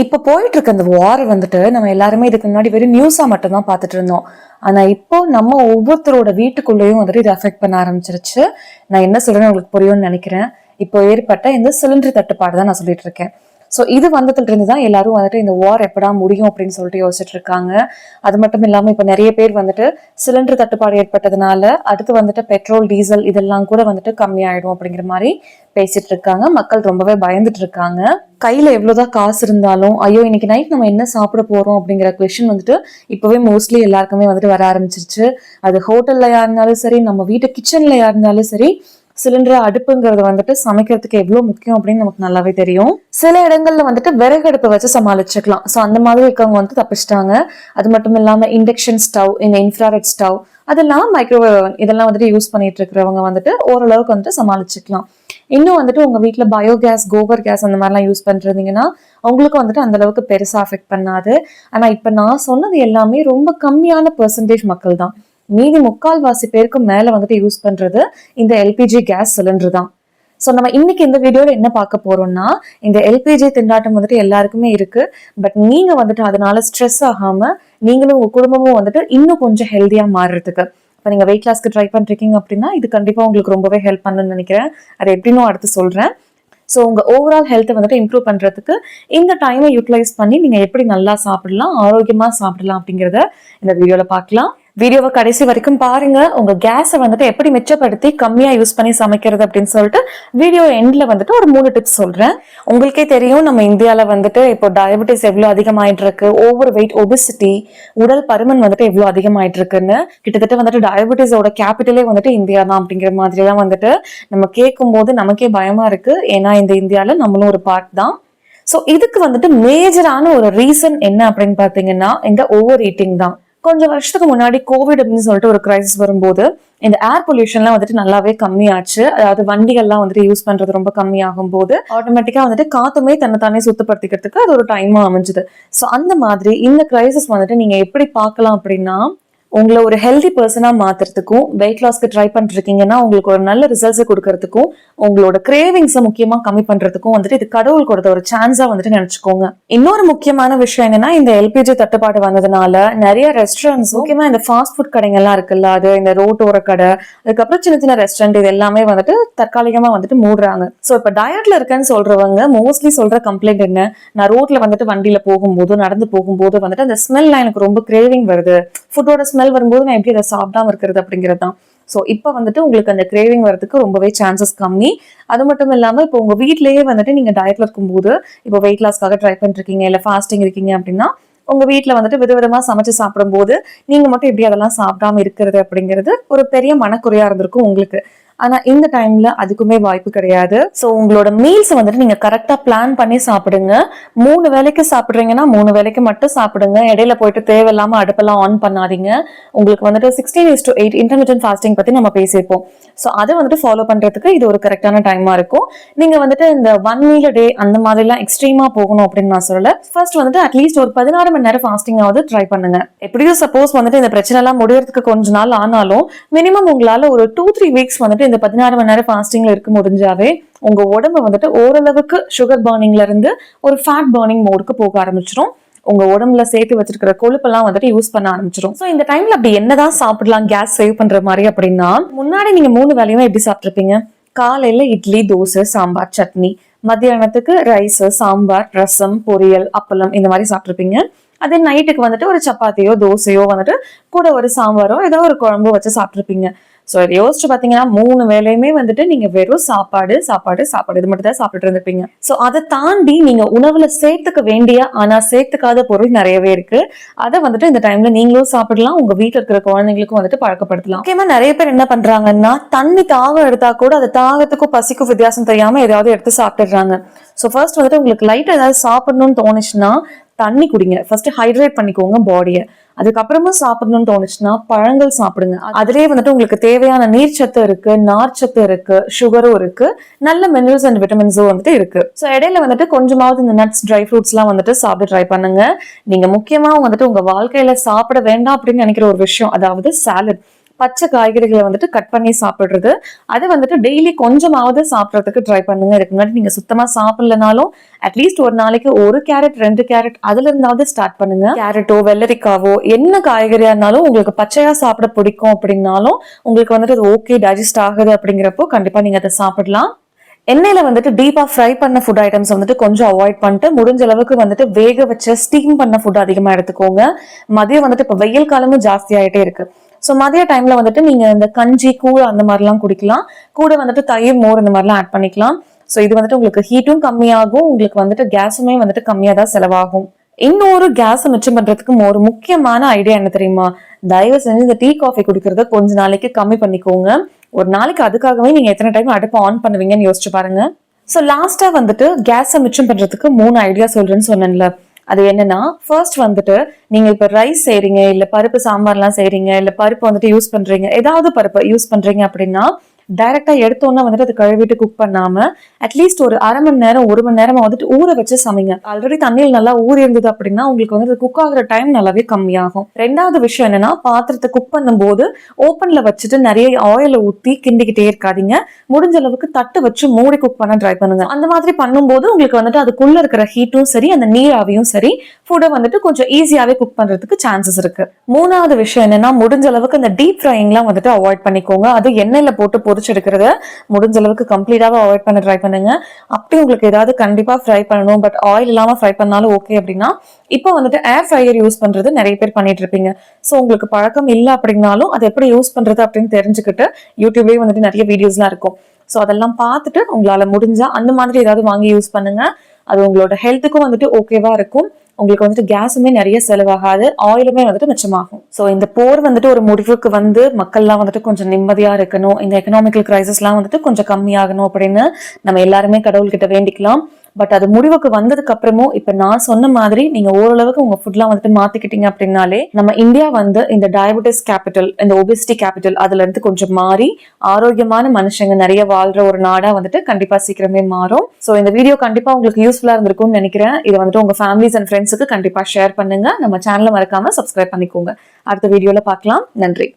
இப்ப போயிட்டு இருக்க அந்த வார் வந்துட்டு நம்ம எல்லாருமே இதுக்கு முன்னாடி வெறும் நியூஸா மட்டும் தான் பார்த்துட்டு இருந்தோம். ஆனா இப்போ நம்ம ஒவ்வொருத்தரோட வீட்டுக்குள்ளேயும் வந்துட்டு இது அஃபெக்ட் பண்ண ஆரம்பிச்சிருச்சு. நான் என்ன சொல்றேன்னு உங்களுக்கு புரியும்னு நினைக்கிறேன். இப்போ ஏற்பட்ட இந்த சிலிண்டர் தட்டுப்பாடு தான் நான் சொல்லிட்டு இருக்கேன். ஸோ இது வந்ததுல இருந்து தான் எல்லாரும் வந்துட்டு இந்த வார் எப்படா முடியும் அப்படின்னு சொல்லிட்டு யோசிச்சுட்டு இருக்காங்க. அது மட்டும் இல்லாம இப்ப நிறைய பேர் வந்துட்டு சிலிண்டர் தட்டுப்பாடு ஏற்பட்டதுனால அடுத்து வந்துட்டு பெட்ரோல் டீசல் இதெல்லாம் கூட வந்துட்டு கம்மியாயிடும் அப்படிங்கிற மாதிரி பேசிட்டு இருக்காங்க. மக்கள் ரொம்பவே பயந்துட்டு இருக்காங்க. கையில எவ்வளவுதான் காசு இருந்தாலும் ஐயோ இன்னைக்கு நைட் நம்ம என்ன சாப்பிட போறோம் அப்படிங்கிற கொஸ்டின் வந்துட்டு இப்பவே மோஸ்ட்லி எல்லாருக்குமே வந்துட்டு வர ஆரம்பிச்சிருச்சு. அது ஹோட்டல்லையா இருந்தாலும் சரி, நம்ம வீட்டு கிச்சன்லயா இருந்தாலும் சரி, சிலிண்டர் அடுப்புங்கிறது வந்துட்டு சமைக்கிறதுக்கு எவ்வளவு முக்கியம் அப்படின்னு நமக்கு நல்லாவே தெரியும். சில இடங்கள்ல வந்துட்டு விறகு அடுப்பை வச்சு சமாளிச்சுக்கலாம். ஸோ அந்த மாதிரி இருக்கவங்க வந்து தப்பிச்சிட்டாங்க. அது மட்டும் இல்லாம இண்டக்ஷன் ஸ்டவ், இந்த இன்ஃப்ராரெட் ஸ்டவ், அதெல்லாம் மைக்ரோவேவ் ஓவன் இதெல்லாம் வந்துட்டு யூஸ் பண்ணிட்டு இருக்கிறவங்க வந்துட்டு ஓரளவுக்கு வந்துட்டு சமாளிச்சுக்கலாம். இன்னும் வந்துட்டு உங்க வீட்டுல பயோகேஸ், கோபர் கேஸ் அந்த மாதிரிலாம் யூஸ் பண்றீங்கன்னா உங்களுக்கு வந்துட்டு அந்த அளவுக்கு பெருசா அஃபெக்ட் பண்ணாது. ஆனா இப்ப நான் சொன்னது எல்லாமே ரொம்ப கம்மியான பெர்சன்டேஜ் மக்கள் தான். மீதி 3/4 பேருக்கு மேல வந்துட்டு யூஸ் பண்றது இந்த எல்பிஜி கேஸ் சிலிண்டர் தான். ஸோ நம்ம இன்னைக்கு இந்த வீடியோல என்ன பார்க்க போறோம்னா, இந்த எல்பிஜி திண்டாட்டம் வந்துட்டு எல்லாருக்குமே இருக்கு. பட் நீங்க வந்துட்டு அதனால ஸ்ட்ரெஸ் ஆகாம நீங்களும் உங்க குடும்பமும் வந்துட்டு இன்னும் கொஞ்சம் ஹெல்தியா மாறுறதுக்கு, இப்போ நீங்க வெயிட் லாஸ்க்கு ட்ரை பண்றீங்க அப்படின்னா இது கண்டிப்பா உங்களுக்கு ரொம்பவே ஹெல்ப் பண்ணுன்னு நினைக்கிறேன். அது எப்படின்னு அடுத்து சொல்றேன். ஸோ உங்க ஓவரால் ஹெல்த்தை வந்துட்டு இம்ப்ரூவ் பண்றதுக்கு இந்த டைமை யூட்டிலைஸ் பண்ணி நீங்க எப்படி நல்லா சாப்பிடலாம், ஆரோக்கியமா சாப்பிடலாம் அப்படிங்கிறத இந்த வீடியோல பார்க்கலாம். வீடியோவை கடைசி வரைக்கும் பாருங்க. உங்க கேஸை வந்துட்டு எப்படி மிச்சப்படுத்தி கம்மியா யூஸ் பண்ணி சமைக்கிறது அப்படின்னு சொல்லிட்டு வீடியோ எண்ட்ல வந்துட்டு ஒரு 3 டிப்ஸ் சொல்றேன். உங்களுக்கே தெரியும் நம்ம இந்தியால வந்துட்டு இப்போ டயபெட்டிஸ் எவ்வளவு அதிகமாயிட்டு இருக்கு, ஓவர் வெயிட், ஒபிசிட்டி, உடல் பருமன் வந்துட்டு எவ்வளவு அதிகமாயிட்டு இருக்குன்னு. கிட்டத்தட்ட வந்துட்டு டயபெட்டிஸோட கேபிட்டலே வந்துட்டு இந்தியா தான் அப்படிங்கிற மாதிரி எல்லாம் வந்துட்டு நம்ம கேட்கும் போது நமக்கே பயமா இருக்கு. ஏன்னா இந்த இந்தியால நம்மளும் ஒரு பார்ட் தான். ஸோ இதுக்கு வந்துட்டு மேஜரான ஒரு ரீசன் என்ன அப்படின்னு பாத்தீங்கன்னா இந்த ஓவர் ஈட்டிங் தான். கொஞ்சம் வருஷத்துக்கு முன்னாடி கோவிட் அப்படின்னு சொல்லிட்டு ஒரு கிரைசிஸ் வரும்போது இந்த ஏர் பொல்யூஷன்லாம் வந்துட்டு நல்லாவே கம்மியாச்சு. அதாவது வண்டிகள்லாம் வந்துட்டு யூஸ் பண்றது ரொம்ப கம்மியாகும் போது ஆட்டோமேட்டிக்கா வந்துட்டு காத்துமே தன்னைத்தானே சுத்தப்படுத்திக்கிறதுக்கு அது ஒரு டைமா அமைஞ்சுது. ஸோ அந்த மாதிரி இந்த கிரைசிஸ் வந்துட்டு நீங்க எப்படி பார்க்கலாம் அப்படின்னா, உங்களை ஒரு ஹெல்தி பர்சனா மாத்துறதுக்கும், வெயிட் லாஸ்க்கு ட்ரை பண்ணிருக்கீங்கன்னா உங்களுக்கு ஒரு நல்ல ரிசல்ட்ஸை கொடுக்கறதுக்கும், உங்களோட கிரேவிங்ஸை முக்கியமா கம்மி பண்றதுக்கும் வந்துட்டு இது கடவுள் கொடுத்த ஒரு சான்ஸா வந்துட்டு நினைச்சுக்கோங்க. இன்னொரு முக்கியமான விஷயம் என்னன்னா, இந்த எல்பிஜி தட்டுப்பாடு வந்ததுனால நிறைய ரெஸ்டாரண்ட்ஸ், முக்கியமா இந்த ஃபாஸ்ட் ஃபுட் கடைகள்லாம் இருக்குல்ல, அது இந்த ரோட்டோர கடை, அதுக்கப்புறம் சின்ன சின்ன ரெஸ்டாரண்ட், இது எல்லாமே வந்துட்டு தற்காலிகமா வந்துட்டு மூடுறாங்க. ஸோ இப்ப டயட்ல இருக்கேன்னு சொல்றவங்க மோஸ்ட்லி சொல்ற கம்ப்ளைண்ட் என்ன, நான் ரோட்ல வந்துட்டு வண்டியில போகும்போது, நடந்து போகும்போது வந்துட்டு அந்த ஸ்மெல்லாம் எனக்கு ரொம்ப கிரேவிங் வருது, ஃபுட்டோட ஸ்மெல் வரும்போது நான் எப்படி அதை சாப்பிடாம இருக்கிறது அப்படிங்கிறது தான். ஸோ இப்போ வந்துட்டு உங்களுக்கு அந்த கிரேவிங் வரதுக்கு ரொம்பவே சான்சஸ் கம்மி. அது மட்டும் இல்லாம இப்போ உங்க வீட்லயே வந்துட்டு நீங்க டயட்ல இருக்கும்போது, இப்போ வெயிட் லாஸ்க்காக ட்ரை பண்ணிருக்கீங்க, இல்ல ஃபாஸ்டிங் இருக்கீங்க அப்படின்னா உங்க வீட்டுல வந்துட்டு விதவிதமா சமைச்சு சாப்பிடும் போது நீங்க மட்டும் எப்படி அதெல்லாம் சாப்பிடாம இருக்கிறது அப்படிங்கிறது ஒரு பெரிய மனக்குறையா இருந்திருக்கும் உங்களுக்கு. ஆனா இந்த டைம்ல அதுக்குமே வாய்ப்பு கிடையாது. சோ உங்களோட மீல்ஸ் வந்துட்டு நீங்க கரெக்டா பிளான் பண்ணி சாப்பிடுங்க. 3 வேளைக்கு சாப்பிடுறீங்கன்னா 3 வேளைக்கு மட்டும் சாப்பிடுங்க. இடையில போயிட்டு தேவையில்லாம அடுப்பெல்லாம் ஆன் பண்ணாதீங்க. உங்களுக்கு வந்துட்டு 16:8 இன்டர்மிட்டன்ட் ஃபாஸ்டிங் பத்தி நம்ம பேசியிருப்போம். சோ அதை வந்துட்டு ஃபாலோ பண்றதுக்கு இது ஒரு கரெக்டான டைமா இருக்கும். நீங்க வந்துட்டு இந்த 1 மீல் டே அந்த மாதிரி எல்லாம் எக்ஸ்ட்ரீமா போகணும் அப்படின்னு நான் சொல்லல. ஃபர்ஸ்ட் வந்துட்டு அட்லீஸ்ட் ஒரு 16 மணி நேரம் ஃபாஸ்டிங் ஆவது ட்ரை பண்ணுங்க. எப்படியும் சப்போஸ் வந்துட்டு இந்த பிரச்சனை எல்லாம் முடியறதுக்கு கொஞ்ச நாள் ஆனாலும் மினிமம் உங்களால ஒரு 2-3 வீக்ஸ் வந்துட்டு இந்த 16 மணி நேரம் ஃபாஸ்டிங்ல இருக்க முடிஞ்சாவே உங்க உடம்பு வந்துட்டு ஓரளவுக்கு சுகர் பர்னிங்ல இருந்து ஒரு ஃபேட் பர்னிங் மோடுக்கு போக ஆரம்பிச்சிடும். உங்க உடம்புல சேர்த்து வச்சிருக்கிற கொழுப்பெல்லாம் வந்துட்டு யூஸ் பண்ண ஆரம்பிச்சிடும். சோ இந்த டைம்ல அப்படி என்னதான் சாப்பிடலாம் கேஸ் சேவ் பண்ற மாதிரி அப்படின்னா, முன்னாடி நீங்க 3 வேளையும் எப்படி சாப்பிட்டுருப்பீங்க? காலையில இட்லி, தோசை, சாம்பார், சட்னி. மத்தியானத்துக்கு ரைஸ், சாம்பார், ரசம், பொரியல், அப்பளம் இந்த மாதிரி சாப்பிட்டுருப்பீங்க. அதே நைட்டுக்கு வந்துட்டு ஒரு சப்பாத்தியோ தோசையோ வந்துட்டு கூட ஒரு சாம்பாரோ ஏதோ ஒரு குழம்பு வச்சு சாப்பிட்டுருப்பீங்க. ஸோ இதை யோசிச்சு பார்த்தீங்கன்னா 3 வேளையுமே வந்துட்டு நீங்க வெறும் சாப்பாடு சாப்பாடு சாப்பாடு இது மட்டும் தான் சாப்பிட்டுட்டு இருந்திருப்பீங்க. ஸோ அதை தாண்டி நீங்க உணவுல சேர்த்துக்க வேண்டிய ஆனா சேர்த்துக்காத பொருள் நிறையவே இருக்கு. அதை வந்துட்டு இந்த டைம்ல நீங்களும் சாப்பிடலாம், உங்க வீட்டில் இருக்கிற குழந்தைங்களுக்கும் வந்துட்டு பழக்கப்படுத்தலாம். முக்கியமா நிறைய பேர் என்ன பண்றாங்கன்னா, தண்ணி தாகம் எடுத்தா கூட அது தாகத்துக்கும் பசிக்கும் வித்தியாசம் தெரியாம ஏதாவது எடுத்து சாப்பிட்டுறாங்க. ஸோ ஃபர்ஸ்ட் வந்துட்டு உங்களுக்கு லைட்டா ஏதாவது சாப்பிடணும்னு தோணுச்சுன்னா தண்ணி குடிங்க. ஃபர்ஸ்ட் ஹைட்ரேட் பண்ணிக்கோங்க பாடியை. அதுக்கப்புறமா சாப்பிடணும்னு தோணுச்சுன்னா பழங்கள் சாப்பிடுங்க. அதுலயே வந்துட்டு உங்களுக்கு தேவையான நீர்ச்சத்து இருக்கு, நார்ச்சத்து இருக்கு, சுகரும் இருக்கு, நல்ல மினரல்ஸ் அண்ட் விட்டமின்ஸும் வந்துட்டு இருக்கு. ஸோ இடையில வந்துட்டு கொஞ்சமாவது இந்த நட்ஸ், ட்ரை ஃப்ரூட்ஸ் எல்லாம் வந்துட்டு சாப்பிட ட்ரை பண்ணுங்க. நீங்க முக்கியமா வந்துட்டு உங்க வாழ்க்கையில சாப்பிட வேண்டாம் அப்படின்னு நினைக்கிற ஒரு விஷயம், அதாவது சாலட். பச்சை காய்கறிகளை வந்துட்டு கட் பண்ணி சாப்பிடுறது, அது வந்துட்டு டெய்லி கொஞ்சமாவது சாப்பிட்றதுக்கு ட்ரை பண்ணுங்க. இதுக்கு முன்னாடி நீங்க சுத்தமா சாப்பிடலனாலும் அட்லீஸ்ட் ஒரு நாளைக்கு 1 கேரட் 2 கேரட் அதுல இருந்தாவது ஸ்டார்ட் பண்ணுங்க. கேரட்டோ வெள்ளரிக்காவோ என்ன காய்கறியா இருந்தாலும் உங்களுக்கு பச்சையா சாப்பிட பிடிக்கும் அப்படின்னாலும் உங்களுக்கு வந்துட்டு அது ஓகே டைஜஸ்ட் ஆகுது அப்படிங்கிறப்போ கண்டிப்பா நீங்க அதை சாப்பிடலாம். எண்ணெயில வந்துட்டு டீப்பா ஃப்ரை பண்ண ஃபுட் ஐட்டம்ஸ் வந்துட்டு கொஞ்சம் அவாய்ட் பண்ணிட்டு முடிஞ்ச அளவுக்கு வந்துட்டு வேக வச்ச ஸ்டீம் பண்ண ஃபுட் அதிகமா எடுத்துக்கோங்க. மதியம் வந்துட்டு இப்ப வெயில் காலமும் ஜாஸ்தி ஆயிட்டே இருக்கு. ஸோ மதிய டைம்ல வந்துட்டு நீங்க இந்த கஞ்சி கூழ் அந்த மாதிரிலாம் குடிக்கலாம். கூட வந்துட்டு தயிர் மோர் இந்த மாதிரிலாம் ஆட் பண்ணிக்கலாம். ஸோ இது வந்துட்டு உங்களுக்கு ஹீட்டும் கம்மியாகும், உங்களுக்கு வந்துட்டு கேஸுமே வந்துட்டு கம்மியா தான் செலவாகும். இன்னொரு கேஸ் மிச்சம் பண்றதுக்கு ஒரு முக்கியமான ஐடியா என்ன தெரியுமா? தயவு செஞ்சு இந்த டீ காஃபி குடிக்கிறத கொஞ்ச நாளைக்கு கம்மி பண்ணிக்கோங்க. ஒரு நாளைக்கு அதுக்காகவே நீங்க எத்தனை டைம் அடுப்பை ஆன் பண்ணுவீங்கன்னு யோசிச்சு பாருங்க. ஸோ லாஸ்டா வந்துட்டு கேஸை மிச்சம் பண்றதுக்கு 3 ஐடியா சொல்றேன்னு சொன்னேன்ல, அது என்னன்னா, ஃபர்ஸ்ட் வந்துட்டு நீங்க இப்ப ரைஸ் செய்றீங்க, இல்ல பருப்பு சாம்பார்லாம் செய்றீங்க, இல்ல பருப்பு வந்துட்டு யூஸ் பண்றீங்க, ஏதாவது பருப்பு யூஸ் பண்றீங்க அப்படின்னா டைரக்டா எடுத்தோன்னா வந்துட்டு அது கழுவிட்டு குக் பண்ணாம அட்லீஸ்ட் ஒரு 1/2 மணி நேரம் 1 மணி நேரம் வந்துட்டு ஊற வச்சு சமைங்க. ஆல்ரெடி தண்ணியில் நல்லா ஊறி இருந்தது அப்படின்னா உங்களுக்கு வந்து குக் ஆகுற டைம் நல்லாவே கம்மியாகும். 2வது விஷயம் என்னன்னா, பாத்திரத்தை குக் பண்ணும் போது ஓப்பன்ல வச்சுட்டு நிறைய ஆயில ஊத்தி கிண்டிக்கிட்டே இருக்காதீங்க. முடிஞ்ச அளவுக்கு தட்டு வச்சு மூடி குக் பண்ண ட்ரை பண்ணுங்க. அந்த மாதிரி பண்ணும்போது உங்களுக்கு வந்துட்டு அதுக்குள்ள இருக்கிற ஹீட்டும் சரி, அந்த நீராவியும் சரி, ஃபுட்டை வந்துட்டு கொஞ்சம் ஈஸியாவே குக் பண்றதுக்கு சான்சஸ் இருக்கு. 3வது விஷயம் என்னன்னா, முடிஞ்ச அளவுக்கு அந்த டீப் ஃப்ரைங்லாம் வந்துட்டு அவாய்ட் பண்ணிக்கோங்க. அது எண்ணெயில போட்டு பொரிச்செடுக்கிறத முடிஞ்ச அளவுக்கு கம்ப்ளீட்டாவே அவாய்ட் பண்ண ட்ரை பண்ணுங்க. அப்படி உங்களுக்கு ஏதாவது கண்டிப்பா ஃப்ரை பண்ணணும், பட் ஆயில் இல்லாம ஃப்ரை பண்ணாலும் ஓகே அப்படின்னா இப்போ வந்துட்டு ஏர் ஃப்ரையர் யூஸ் பண்றது நிறைய பேர் பண்ணிட்டு இருப்பீங்க. ஸோ உங்களுக்கு பழக்கம் இல்லை அப்படின்னாலும் அதை எப்படி யூஸ் பண்றது அப்படின்னு தெரிஞ்சுக்கிட்டு யூடியூப்லயே வந்துட்டு நிறைய வீடியோஸ்லாம் இருக்கும். ஸோ அதெல்லாம் பார்த்துட்டு உங்களால முடிஞ்சா அந்த மாதிரி ஏதாவது வாங்கி யூஸ் பண்ணுங்க. அது உங்களோட ஹெல்த்துக்கும் வந்துட்டு ஓகேவா இருக்கும். உங்களுக்கு வந்துட்டு கேஸுமே நிறைய செலவாகாது, ஆயிலுமே வந்துட்டு மிச்சமாகும். ஸோ இந்த போர் வந்துட்டு ஒரு முடிவுக்கு வந்து மக்கள்லாம் வந்துட்டு கொஞ்சம் நிம்மதியா இருக்கணும், இந்த எக்கனாமிக்கல் கிரைசிஸ்லாம் வந்துட்டு கொஞ்சம் கம்மியாகணும் அப்படின்னு நம்ம எல்லாருமே கடவுள்கிட்ட வேண்டிக்கலாம். பட் அது முடிவுக்கு வந்ததுக்கு அப்புறமும் இப்ப நான் சொன்ன மாதிரி நீங்க ஓரளவுக்கு உங்க ஃபுட்லாம் வந்துட்டு மாத்திக்கிட்டீங்க அப்படின்னாலே நம்ம இந்தியா வந்து இந்த டயபெட்டிஸ் கேபிட்டல், இந்த ஒபிசிட்டி கேபிட்டல் அதுல இருந்து கொஞ்சம் மாறி ஆரோக்கியமான மனுஷங்க நிறைய வாழ்ற ஒரு நாடா வந்துட்டு கண்டிப்பா சீக்கிரமே மாறும். ஸோ இந்த வீடியோ கண்டிப்பா உங்களுக்கு யூஸ்ஃபுல்லா இருந்திருக்கும்னு நினைக்கிறேன். இதை வந்துட்டு உங்க ஃபேமிலிஸ் அண்ட் ஃப்ரெண்ட்ஸுக்கு கண்டிப்பா ஷேர் பண்ணுங்க. நம்ம சேனலை மறக்காம சப்ஸ்கிரைப் பண்ணிக்கோங்க. அடுத்த வீடியோல பார்க்கலாம். நன்றி.